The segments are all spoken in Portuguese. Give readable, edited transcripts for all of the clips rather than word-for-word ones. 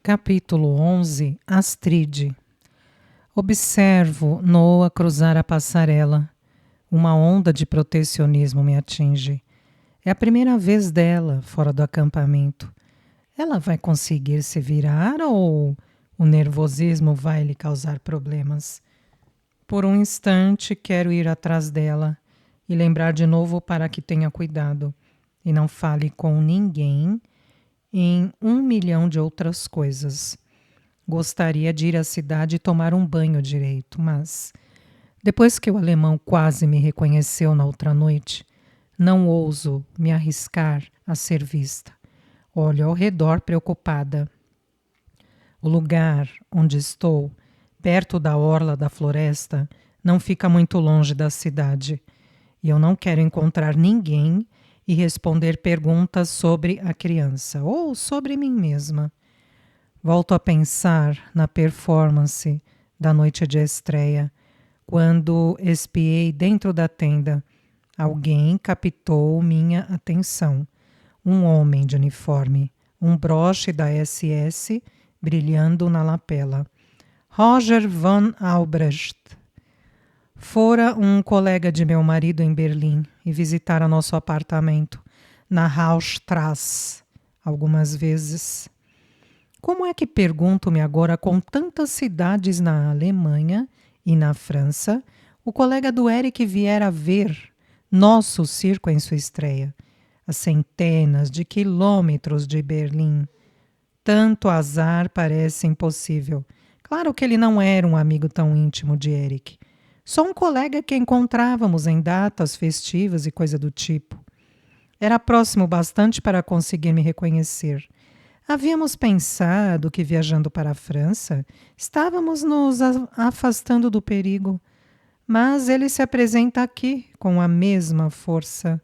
Capítulo 11. Astrid. Observo Noa cruzar a passarela. Uma onda de protecionismo me atinge. É a primeira vez dela fora do acampamento. Ela vai conseguir se virar ou o nervosismo vai lhe causar problemas? Por um instante quero ir atrás dela e lembrar de novo para que tenha cuidado e não fale com ninguém em 1 milhão de outras coisas. Gostaria de ir à cidade e tomar um banho direito, mas depois que o alemão quase me reconheceu na outra noite, não ouso me arriscar a ser vista. Olho ao redor preocupada. O lugar onde estou, perto da orla da floresta, não fica muito longe da cidade. E eu não quero encontrar ninguém e responder perguntas sobre a criança ou sobre mim mesma. Volto a pensar na performance da noite de estreia, quando espiei dentro da tenda. Alguém captou minha atenção. Um homem de uniforme, um broche da SS brilhando na lapela. Roger von Albrecht. Fora um colega de meu marido em Berlim e visitara nosso apartamento na Haustrasse algumas vezes. Como é que, pergunto-me agora, com tantas cidades na Alemanha e na França, o colega do Eric viera ver nosso circo em sua estreia, a centenas de quilômetros de Berlim? Tanto azar parece impossível. Claro que ele não era um amigo tão íntimo de Eric. Só um colega que encontrávamos em datas festivas e coisa do tipo. Era próximo bastante para conseguir me reconhecer. Havíamos pensado que, viajando para a França, estávamos nos afastando do perigo. Mas ele se apresenta aqui com a mesma força.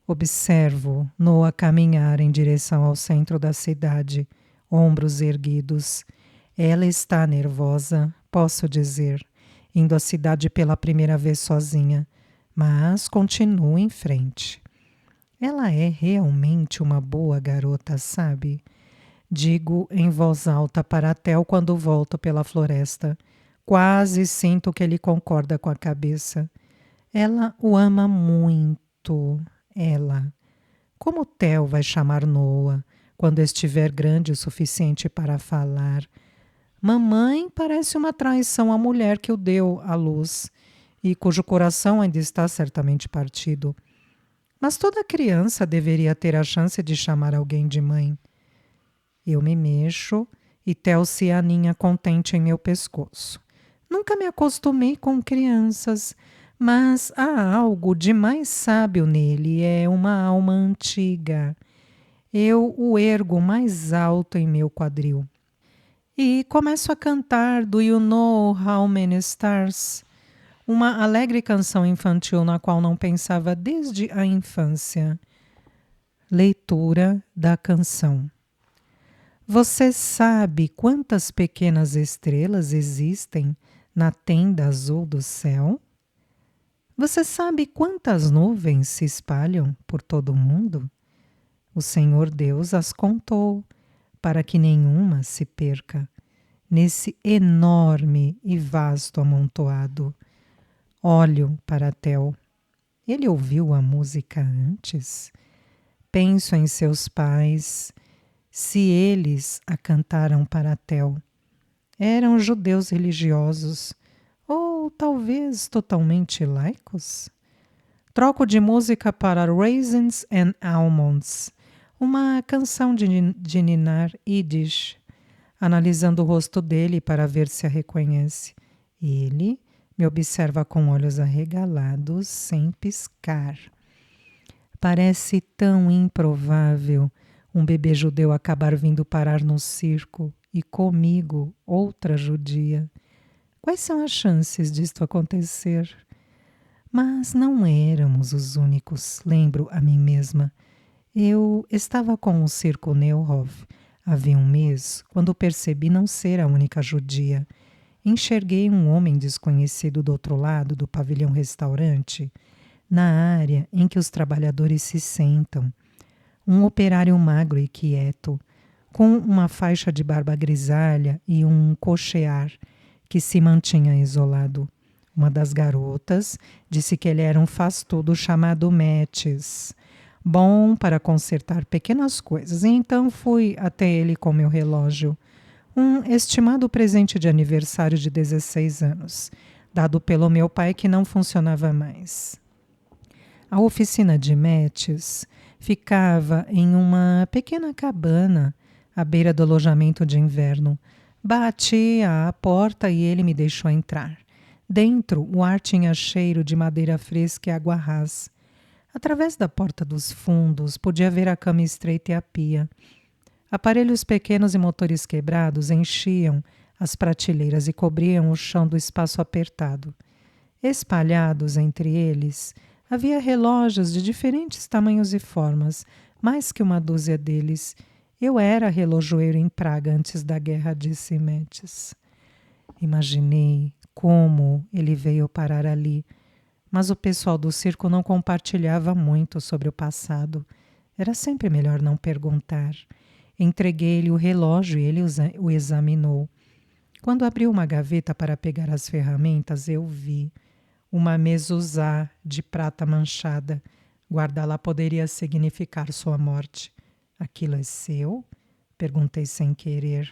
Observo Noa caminhar em direção ao centro da cidade, ombros erguidos. Ela está nervosa, posso dizer, indo à cidade pela primeira vez sozinha, mas continua em frente. Ela é realmente uma boa garota, sabe? Digo em voz alta para Theo quando volto pela floresta. Quase sinto que ele concorda com a cabeça. Ela o ama muito. Ela. Como Theo vai chamar Noa quando estiver grande o suficiente para falar? Mamãe parece uma traição à mulher que o deu à luz e cujo coração ainda está certamente partido. Mas toda criança deveria ter a chance de chamar alguém de mãe. Eu me mexo e Theo se aninha contente em meu pescoço. Nunca me acostumei com crianças, mas há algo de mais sábio nele, é uma alma antiga. Eu o ergo mais alto em meu quadril. E começo a cantar Do You Know How Many Stars? Uma alegre canção infantil na qual não pensava desde a infância. Leitura da canção. Você sabe quantas pequenas estrelas existem na tenda azul do céu? Você sabe quantas nuvens se espalham por todo o mundo? O Senhor Deus as contou, para que nenhuma se perca, nesse enorme e vasto amontoado. Olho para Theo. Ele ouviu a música antes? Penso em seus pais, se eles a cantaram para Theo. Eram judeus religiosos, ou talvez totalmente laicos? Troco de música para Raisins and Almonds, uma canção de ninar Yiddish, analisando o rosto dele para ver se a reconhece. Ele me observa com olhos arregalados, sem piscar. Parece tão improvável um bebê judeu acabar vindo parar no circo e comigo, outra judia. Quais são as chances disto acontecer? Mas não éramos os únicos, lembro a mim mesma. Eu estava com o circo Neuhof havia um mês, quando percebi não ser a única judia. Enxerguei um homem desconhecido do outro lado do pavilhão-restaurante, na área em que os trabalhadores se sentam. Um operário magro e quieto, com uma faixa de barba grisalha e um cochear que se mantinha isolado. Uma das garotas disse que ele era um faz-tudo chamado Metis, bom para consertar pequenas coisas, e então fui até ele com meu relógio, um estimado presente de aniversário de 16 anos, dado pelo meu pai que não funcionava mais. A oficina de Metis ficava em uma pequena cabana à beira do alojamento de inverno. Bati à porta e ele me deixou entrar. Dentro, o ar tinha cheiro de madeira fresca e água rasa. Através da porta dos fundos, podia ver a cama estreita e a pia. Aparelhos pequenos e motores quebrados enchiam as prateleiras e cobriam o chão do espaço apertado. Espalhados entre eles, havia relógios de diferentes tamanhos e formas, mais que uma dúzia deles. Eu era relojoeiro em Praga antes da guerra, disse Metis. Imaginei como ele veio parar ali, mas o pessoal do circo não compartilhava muito sobre o passado. Era sempre melhor não perguntar. Entreguei-lhe o relógio e ele o examinou. Quando abriu uma gaveta para pegar as ferramentas, eu vi uma mezuzá de prata manchada. Guardá-la poderia significar sua morte. Aquilo é seu? Perguntei sem querer.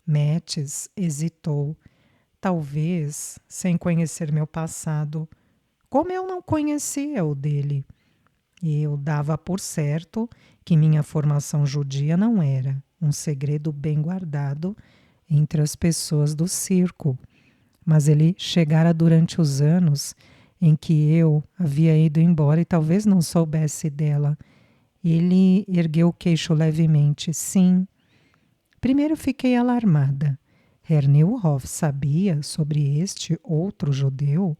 Metis hesitou. Talvez, sem conhecer meu passado, como eu não conhecia o dele. Eu dava por certo que minha formação judia não era um segredo bem guardado entre as pessoas do circo. Mas ele chegara durante os anos em que eu havia ido embora e talvez não soubesse dela. Ele ergueu o queixo levemente. Sim. Primeiro fiquei alarmada. Herr Neuhoff sabia sobre este outro judeu?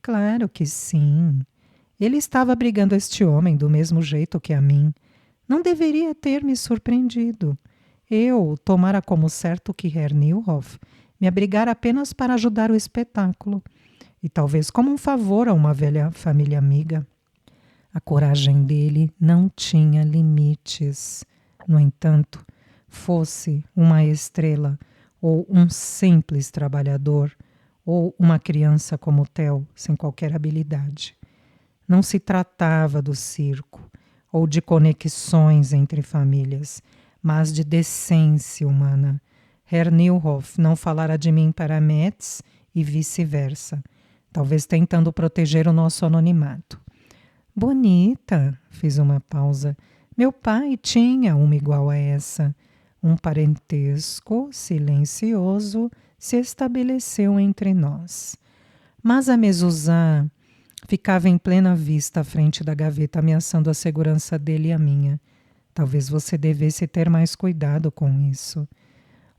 Claro que sim. Ele estava abrigando este homem do mesmo jeito que a mim. Não deveria ter me surpreendido. Eu tomara como certo que Herr Neuhoff me abrigara apenas para ajudar o espetáculo e talvez como um favor a uma velha família amiga. A coragem dele não tinha limites. No entanto, fosse uma estrela ou um simples trabalhador ou uma criança como Theo, sem qualquer habilidade. Não se tratava do circo ou de conexões entre famílias, mas de decência humana. Herr Neuhoff não falara de mim para Metz e vice-versa, talvez tentando proteger o nosso anonimato. Bonita, fiz uma pausa. Meu pai tinha uma igual a essa. Um parentesco silencioso se estabeleceu entre nós. Mas a mezuzá ficava em plena vista à frente da gaveta, ameaçando a segurança dele e a minha. Talvez você devesse ter mais cuidado com isso.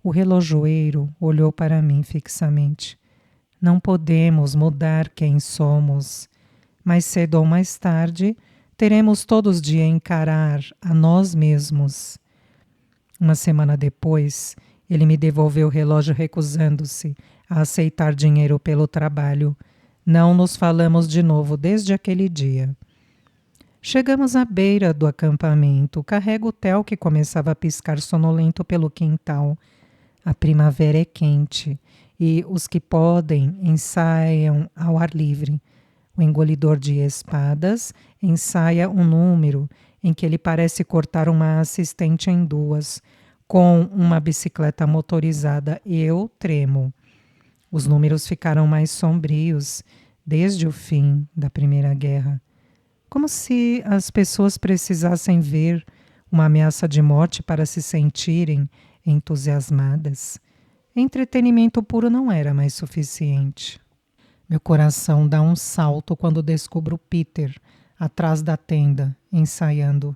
O relojoeiro olhou para mim fixamente. Não podemos mudar quem somos. Mais cedo ou mais tarde, teremos todos de encarar a nós mesmos. Uma semana depois, ele me devolveu o relógio recusando-se a aceitar dinheiro pelo trabalho. Não nos falamos de novo desde aquele dia. Chegamos à beira do acampamento. Carrego o Theo que começava a piscar sonolento pelo quintal. A primavera é quente e os que podem ensaiam ao ar livre. O engolidor de espadas ensaia um número em que ele parece cortar uma assistente em duas, com uma bicicleta motorizada. Eu tremo. Os números ficaram mais sombrios desde o fim da Primeira Guerra. Como se as pessoas precisassem ver uma ameaça de morte para se sentirem entusiasmadas. Entretenimento puro não era mais suficiente. Meu coração dá um salto quando descubro Peter atrás da tenda, ensaiando.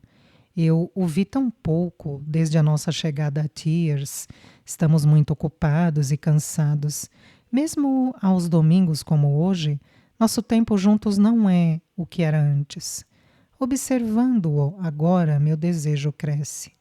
Eu o vi tão pouco desde a nossa chegada a Thiers. Estamos muito ocupados e cansados. Mesmo aos domingos como hoje, nosso tempo juntos não é o que era antes. Observando-o agora, meu desejo cresce.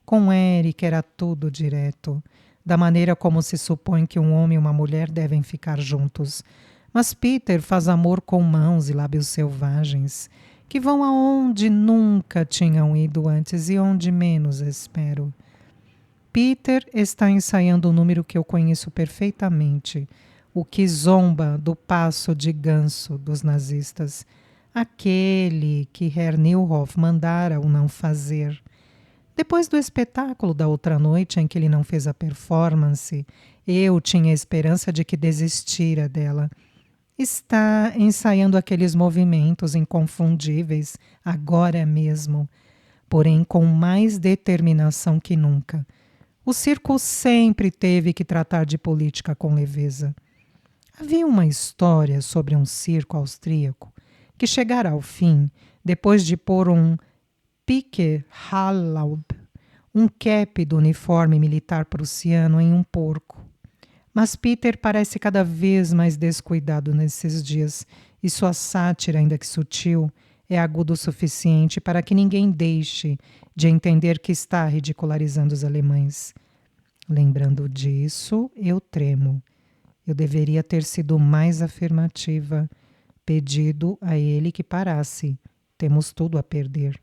Com Eric era tudo direto, da maneira como se supõe que um homem e uma mulher devem ficar juntos. Mas Peter faz amor com mãos e lábios selvagens, que vão aonde nunca tinham ido antes e onde menos espero. Peter está ensaiando um número que eu conheço perfeitamente, o que zomba do passo de ganso dos nazistas, aquele que Herr Neuhoff mandara o não fazer. Depois do espetáculo da outra noite em que ele não fez a performance, eu tinha a esperança de que desistira dela. Está ensaiando aqueles movimentos inconfundíveis agora mesmo, porém com mais determinação que nunca. O circo sempre teve que tratar de política com leveza. Havia uma história sobre um circo austríaco que chegara ao fim depois de pôr um Pike-Hallaub, um cap do uniforme militar prussiano, em um porco. Mas Peter parece cada vez mais descuidado nesses dias, e sua sátira, ainda que sutil, é aguda o suficiente para que ninguém deixe de entender que está ridicularizando os alemães. Lembrando disso, eu tremo. Eu deveria ter sido mais afirmativa, pedido a ele que parasse. Temos tudo a perder.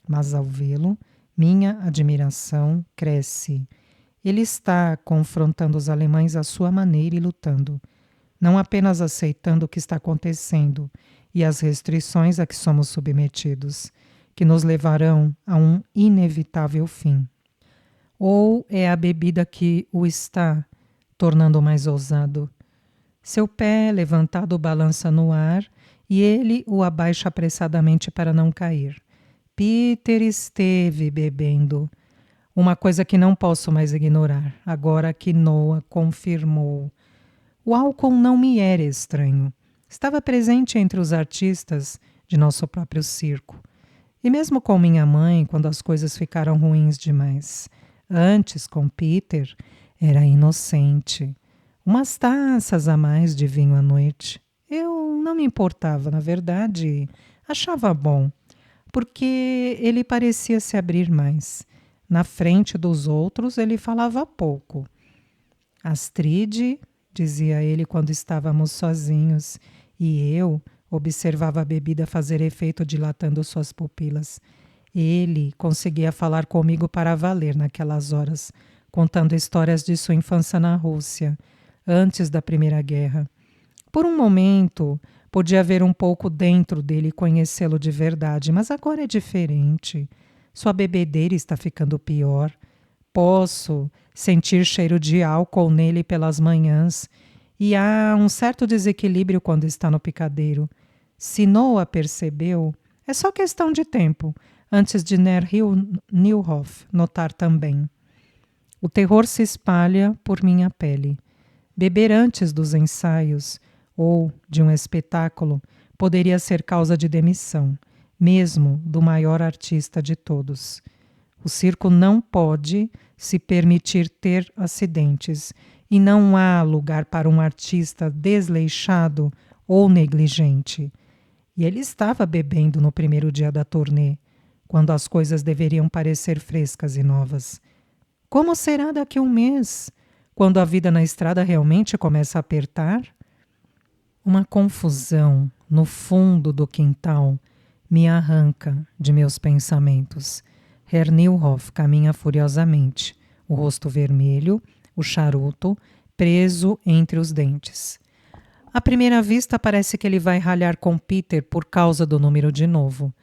Mas ao vê-lo, minha admiração cresce. Ele está confrontando os alemães à sua maneira e lutando, não apenas aceitando o que está acontecendo e as restrições a que somos submetidos, que nos levarão a um inevitável fim. Ou é a bebida que o está tornando mais ousado? Seu pé levantado balança no ar e ele o abaixa apressadamente para não cair. Peter esteve bebendo. Uma coisa que não posso mais ignorar, agora que Noah confirmou. O álcool não me era estranho. Estava presente entre os artistas de nosso próprio circo. E mesmo com minha mãe, quando as coisas ficaram ruins demais. Antes, com Peter, era inocente. Umas taças a mais de vinho à noite. Eu não me importava, na verdade, achava bom, porque ele parecia se abrir mais. Na frente dos outros, ele falava pouco. Astrid, dizia ele quando estávamos sozinhos, e eu observava a bebida fazer efeito dilatando suas pupilas. Ele conseguia falar comigo para valer naquelas horas, contando histórias de sua infância na Rússia, antes da Primeira Guerra. Por um momento, podia ver um pouco dentro dele e conhecê-lo de verdade, mas agora é diferente. Sua bebedeira está ficando pior. Posso sentir cheiro de álcool nele pelas manhãs e há um certo desequilíbrio quando está no picadeiro. Se Noah percebeu, é só questão de tempo, antes de Neuhoff notar também. O terror se espalha por minha pele. Beber antes dos ensaios ou de um espetáculo poderia ser causa de demissão, mesmo do maior artista de todos. O circo não pode se permitir ter acidentes e não há lugar para um artista desleixado ou negligente. E ele estava bebendo no primeiro dia da turnê, quando as coisas deveriam parecer frescas e novas. Como será daqui a um mês, quando a vida na estrada realmente começa a apertar? Uma confusão no fundo do quintal me arranca de meus pensamentos. Herr Neuhoff caminha furiosamente, o rosto vermelho, o charuto preso entre os dentes. À primeira vista parece que ele vai ralhar com Peter por causa do número de novo,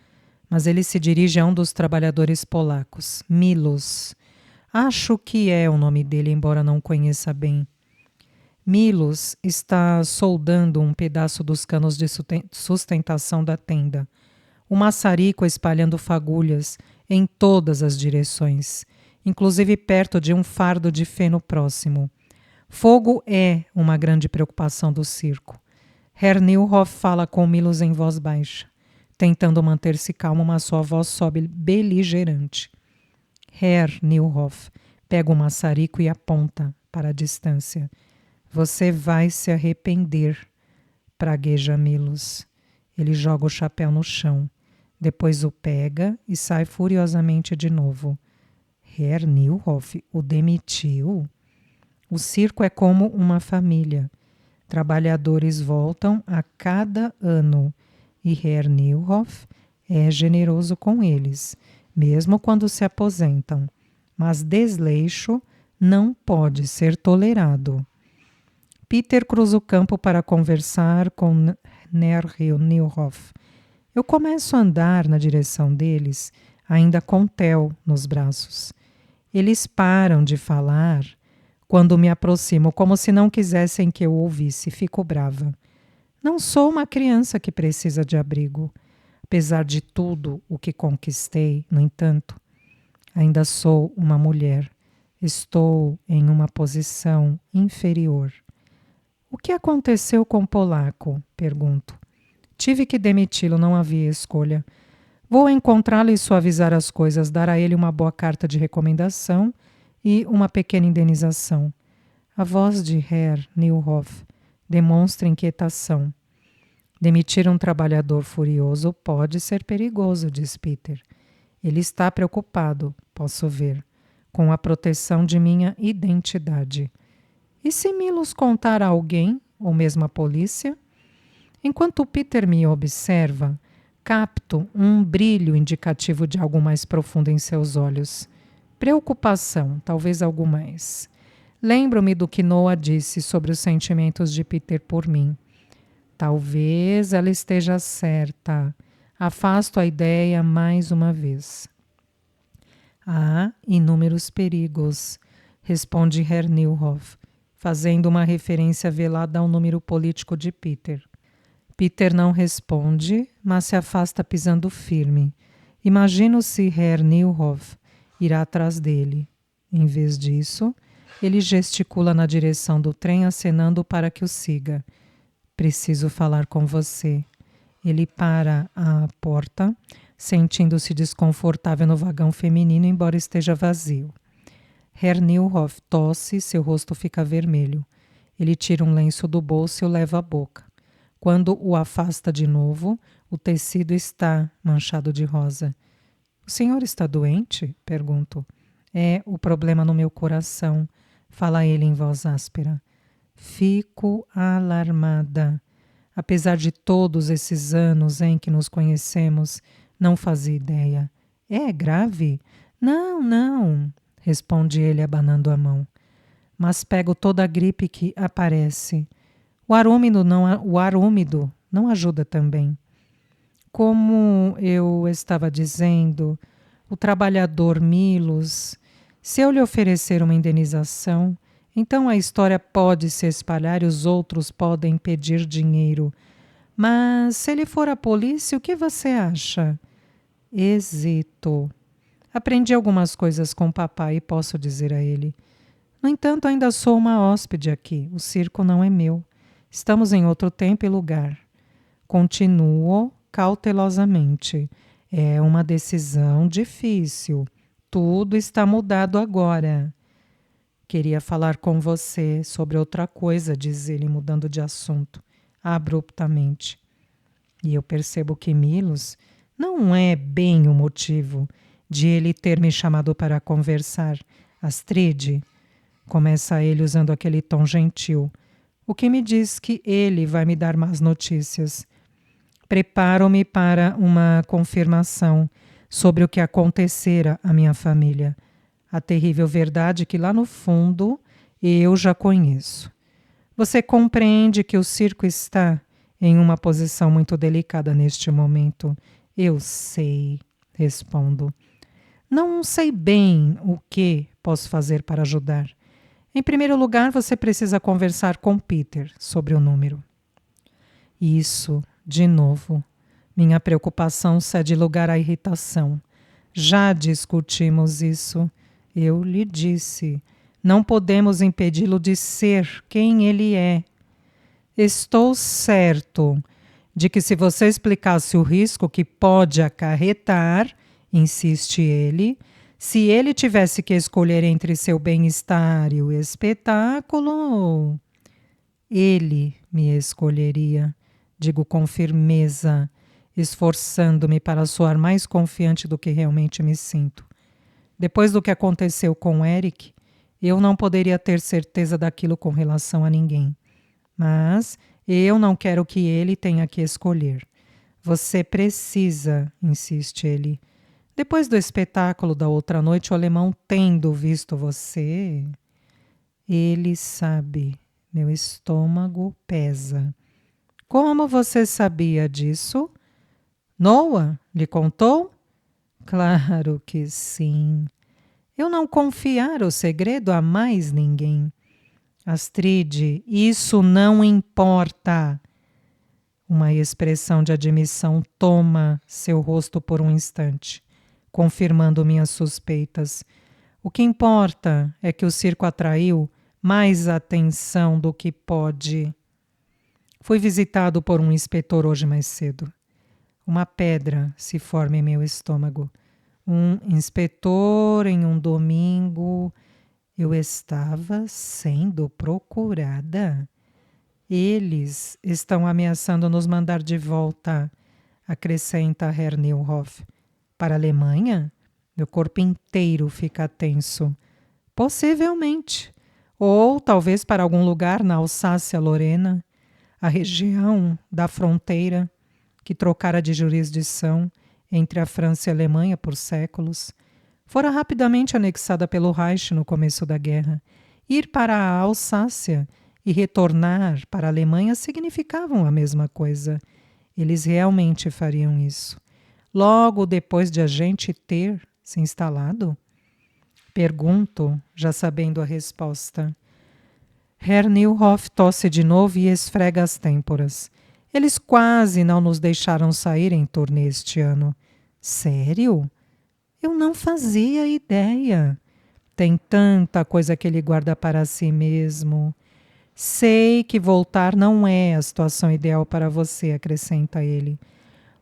mas ele se dirige a um dos trabalhadores polacos, Milos. Acho que é o nome dele, embora não conheça bem. Milos está soldando um pedaço dos canos de sustentação da tenda. O maçarico espalhando fagulhas em todas as direções, inclusive perto de um fardo de feno próximo. Fogo é uma grande preocupação do circo. Herr Neuhoff fala com Milos em voz baixa, tentando manter-se calmo, mas sua voz sobe beligerante. Herr Neuhoff pega o maçarico e aponta para a distância. Você vai se arrepender, pragueja Milos. Ele joga o chapéu no chão. Depois o pega e sai furiosamente de novo. Herr Neuhoff o demitiu? O circo é como uma família. Trabalhadores voltam a cada ano e Herr Neuhoff é generoso com eles, mesmo quando se aposentam. mas desleixo não pode ser tolerado. Peter cruza o campo para conversar com Nierhoff. Eu começo a andar na direção deles, ainda com Theo nos braços. Eles param de falar quando me aproximo, como se não quisessem que eu ouvisse. Fico brava. Não sou uma criança que precisa de abrigo. Apesar de tudo o que conquistei, no entanto, ainda sou uma mulher. Estou em uma posição inferior. O que aconteceu com o polaco? Pergunto. Tive que demiti-lo, não havia escolha. Vou encontrá-lo e suavizar as coisas, dar a ele uma boa carta de recomendação e uma pequena indenização. A voz de Herr Neuhoff demonstra inquietação. Demitir um trabalhador furioso pode ser perigoso, diz Peter. Ele está preocupado, posso ver, com a proteção de minha identidade. E se Milos contar a alguém, ou mesmo a polícia? Enquanto Peter me observa, capto um brilho indicativo de algo mais profundo em seus olhos. Preocupação, talvez algo mais. Lembro-me do que Noah disse sobre os sentimentos de Peter por mim. Talvez ela esteja certa. Afasto a ideia mais uma vez. Há inúmeros perigos, responde Herr Neuhoff, fazendo uma referência velada ao número político de Peter. Peter não responde, mas se afasta pisando firme. Imagino se Herr Neuhoff irá atrás dele. Em vez disso, ele gesticula na direção do trem, acenando para que o siga. Preciso falar com você. Ele para à porta, sentindo-se desconfortável no vagão feminino, embora esteja vazio. Herr Neuhoff tosse e seu rosto fica vermelho. Ele tira um lenço do bolso e o leva à boca. Quando o afasta de novo, o tecido está manchado de rosa. O senhor está doente? Pergunto. É o problema no meu coração, fala ele em voz áspera. Fico alarmada. Apesar de todos esses anos em que nos conhecemos, não fazia ideia. É grave? Não, não, responde ele abanando a mão. Mas pego toda a gripe que aparece. O ar úmido não ajuda também. Como eu estava dizendo, o trabalhador Milos, se eu lhe oferecer uma indenização, então a história pode se espalhar e os outros podem pedir dinheiro. Mas se ele for à polícia, o que você acha? Hesito. Aprendi algumas coisas com o papai e posso dizer a ele. No entanto, ainda sou uma hóspede aqui. O circo não é meu. Estamos em outro tempo e lugar. Continuo cautelosamente. É uma decisão difícil. Tudo está mudado agora. Queria falar com você sobre outra coisa, diz ele, mudando de assunto, abruptamente. E eu percebo que Milos não é bem o motivo de ele ter me chamado para conversar. Astrid, começa ele usando aquele tom gentil, o que me diz que ele vai me dar más notícias. Preparo-me para uma confirmação sobre o que acontecera à minha família. A terrível verdade que lá no fundo eu já conheço. Você compreende que o circo está em uma posição muito delicada neste momento. Eu sei, respondo. Não sei bem o que posso fazer para ajudar. Em primeiro lugar, você precisa conversar com Peter sobre o número. Isso, de novo. Minha preocupação cede lugar à irritação. Já discutimos isso. Eu lhe disse. Não podemos impedi-lo de ser quem ele é. Estou certo de que se você explicasse o risco que pode acarretar, insiste ele, se ele tivesse que escolher entre seu bem-estar e o espetáculo, ele me escolheria, digo com firmeza, esforçando-me para soar mais confiante do que realmente me sinto. Depois do que aconteceu com Eric, eu não poderia ter certeza daquilo com relação a ninguém. Mas eu não quero que ele tenha que escolher. Você precisa, insiste ele, Depois do espetáculo da outra noite, o alemão tendo visto você, ele sabe, meu estômago pesa. Como você sabia disso? Noah lhe contou? Claro que sim. Eu não confiara o segredo a mais ninguém. Astrid, isso não importa. Uma expressão de admissão toma seu rosto por um instante, confirmando minhas suspeitas. O que importa é que o circo atraiu mais atenção do que pode. Fui visitado por um inspetor hoje mais cedo. Uma pedra se forma em meu estômago. Um inspetor em um domingo. Eu estava sendo procurada. Eles estão ameaçando nos mandar de volta, acrescenta Herr Neuhoff. Para a Alemanha? Meu corpo inteiro fica tenso. Possivelmente. Ou talvez para algum lugar na Alsácia-Lorena, a região da fronteira que trocara de jurisdição entre a França e a Alemanha por séculos, fora rapidamente anexada pelo Reich no começo da guerra. Ir para a Alsácia e retornar para a Alemanha significavam a mesma coisa. Eles realmente fariam isso. Logo depois de a gente ter se instalado? Pergunto, já sabendo a resposta. Herr Neuhoff tosse de novo e esfrega as têmporas. Eles quase não nos deixaram sair em turnê este ano. Sério? Eu não fazia ideia. Tem tanta coisa que ele guarda para si mesmo. Sei que voltar não é a situação ideal para você, acrescenta ele.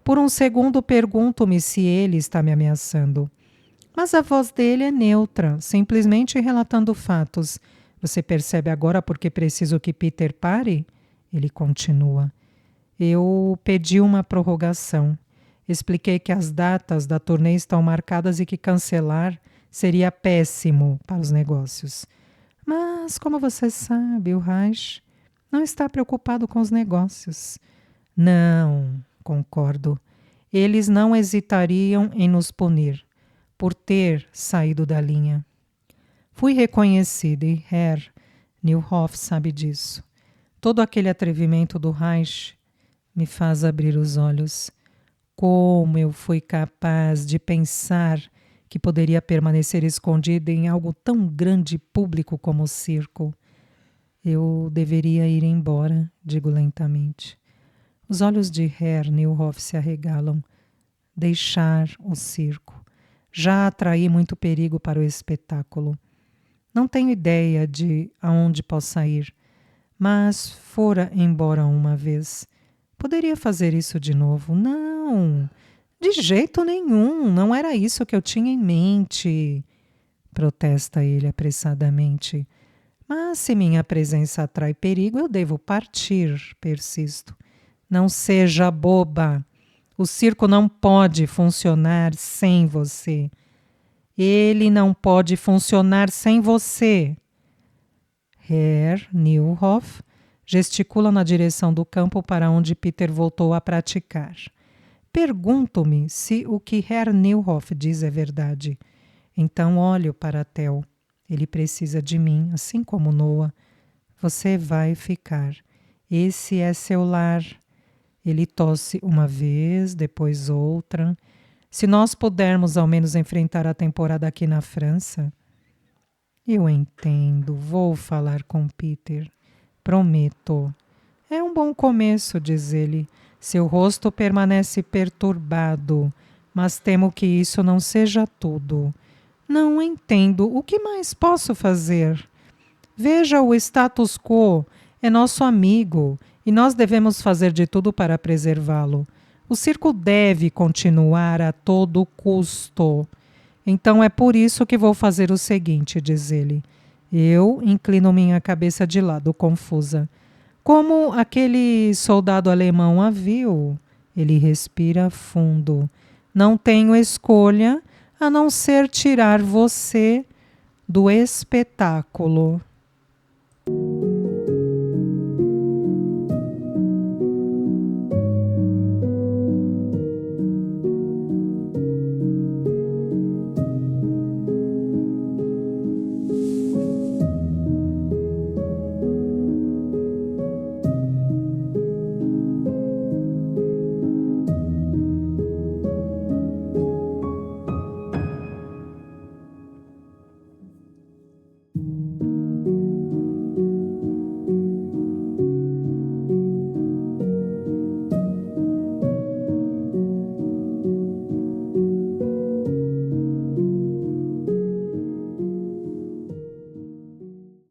Por um segundo pergunto-me se ele está me ameaçando. Mas a voz dele é neutra, simplesmente relatando fatos. Você percebe agora por que preciso que Peter pare? Ele continua. Eu pedi uma prorrogação. Expliquei que as datas da turnê estão marcadas e que cancelar seria péssimo para os negócios. Mas, como você sabe, o Reich não está preocupado com os negócios. Não, concordo. Eles não hesitariam em nos punir por ter saído da linha. Fui reconhecida e Herr Neuhoff sabe disso. Todo aquele atrevimento do Reich me faz abrir os olhos. Como eu fui capaz de pensar que poderia permanecer escondida em algo tão grande e público como o circo? Eu deveria ir embora, digo lentamente. Os olhos de Herr Neuhoff se arregalam. Deixar o circo. Já atraí muito perigo para o espetáculo. Não tenho ideia de aonde possa ir, mas fora embora uma vez. Poderia fazer isso de novo? Não, de jeito nenhum, não era isso que eu tinha em mente, protesta ele apressadamente. Mas se minha presença atrai perigo, eu devo partir, persisto. Não seja boba. O circo não pode funcionar sem você. Ele não pode funcionar sem você. Herr Neuhoff gesticula na direção do campo para onde Peter voltou a praticar. Pergunto-me se o que Herr Neuhoff diz é verdade. Então olho para Theo. Ele precisa de mim, assim como Noah. Você vai ficar. Esse é seu lar. Ele tosse uma vez, depois outra. Se nós pudermos ao menos enfrentar a temporada aqui na França... Eu entendo, vou falar com Peter. Prometo. É um bom começo, diz ele. Seu rosto permanece perturbado, mas temo que isso não seja tudo. Não entendo. O que mais posso fazer? Veja o status quo. É nosso amigo e nós devemos fazer de tudo para preservá-lo. O circo deve continuar a todo custo. Então é por isso que vou fazer o seguinte, diz ele. Eu inclino minha cabeça de lado, confusa. Como aquele soldado alemão a viu? Ele respira fundo. Não tenho escolha a não ser tirar você do espetáculo.